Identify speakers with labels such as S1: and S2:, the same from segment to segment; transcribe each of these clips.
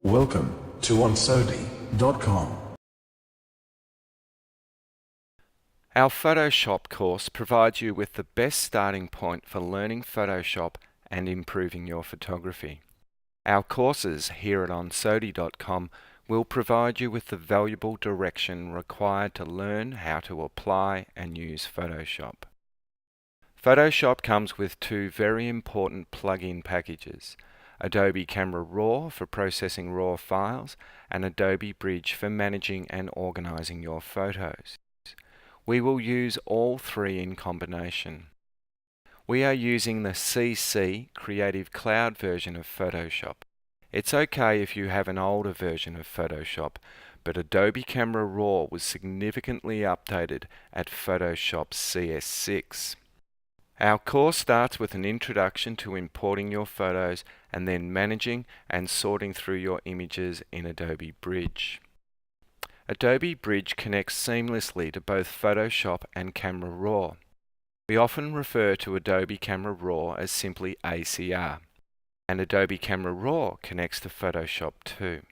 S1: Welcome to onSodi.com.
S2: Our Photoshop course provides you with the best starting point for learning Photoshop and improving your photography. Our courses here at onSodi.com will provide you with the valuable direction required to learn how to apply and use Photoshop. Photoshop comes with two very important plug-in packages: Adobe Camera Raw for processing raw files and Adobe Bridge for managing and organizing your photos. We will use all three in combination. We are using the CC Creative Cloud version of Photoshop. It's okay if you have an older version of Photoshop, but Adobe Camera Raw was significantly updated at Photoshop CS6. Our course starts with an introduction to importing your photos and then managing and sorting through your images in Adobe Bridge. Adobe Bridge connects seamlessly to both Photoshop and Camera Raw. We often refer to Adobe Camera Raw as simply ACR, and Adobe Camera Raw connects to Photoshop too.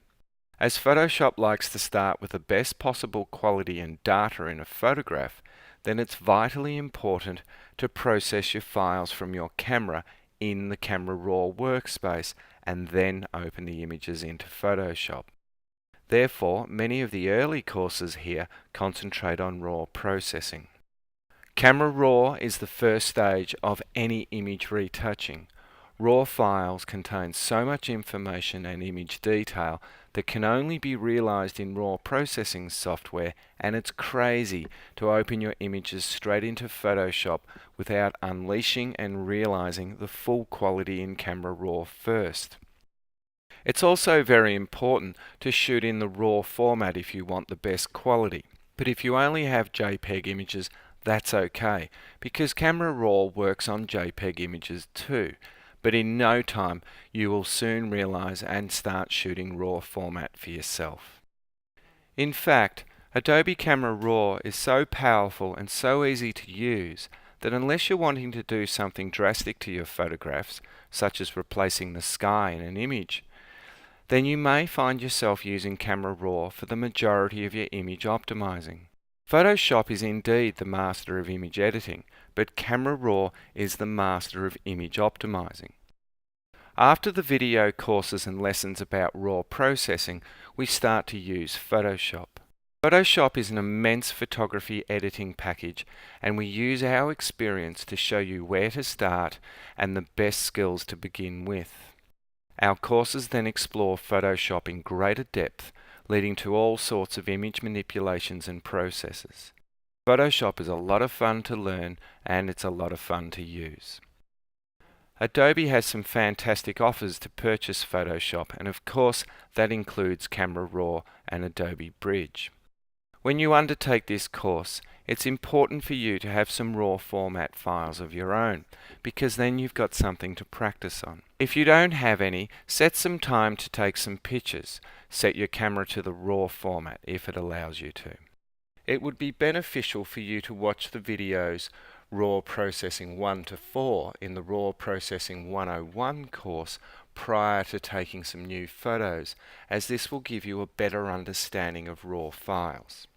S2: As Photoshop likes to start with the best possible quality and data in a photograph, then it's vitally important to process your files from your camera in the Camera Raw workspace and then open the images into Photoshop. Therefore, many of the early courses here concentrate on raw processing. Camera Raw is the first stage of any image retouching. Raw files contain so much information and image detail that can only be realized in raw processing software, and it's crazy to open your images straight into Photoshop without unleashing and realizing the full quality in Camera Raw first. It's also very important to shoot in the RAW format if you want the best quality. But if you only have JPEG images, that's okay, because Camera Raw works on JPEG images too. But in no time, you will soon realize and start shooting RAW format for yourself. In fact, Adobe Camera Raw is so powerful and so easy to use that unless you're wanting to do something drastic to your photographs, such as replacing the sky in an image, then you may find yourself using Camera Raw for the majority of your image optimizing. Photoshop is indeed the master of image editing, but Camera Raw is the master of image optimizing. After the video courses and lessons about raw processing, we start to use Photoshop. Photoshop is an immense photography editing package, and we use our experience to show you where to start and the best skills to begin with. Our courses then explore Photoshop in greater depth, leading to all sorts of image manipulations and processes. Photoshop is a lot of fun to learn, and it's a lot of fun to use. Adobe has some fantastic offers to purchase Photoshop, and of course that includes Camera Raw and Adobe Bridge. When you undertake this course, it's important for you to have some raw format files of your own, because then you've got something to practice on. If you don't have any, set some time to take some pictures. Set your camera to the raw format if it allows you to. It would be beneficial for you to watch the videos Raw Processing 1 to 4 in the Raw Processing 101 course prior to taking some new photos, as this will give you a better understanding of raw files.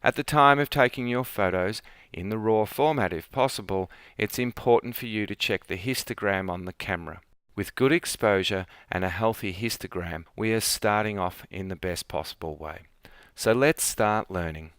S2: At the time of taking your photos, in the RAW format if possible, it's important for you to check the histogram on the camera. With good exposure and a healthy histogram, we are starting off in the best possible way. So let's start learning.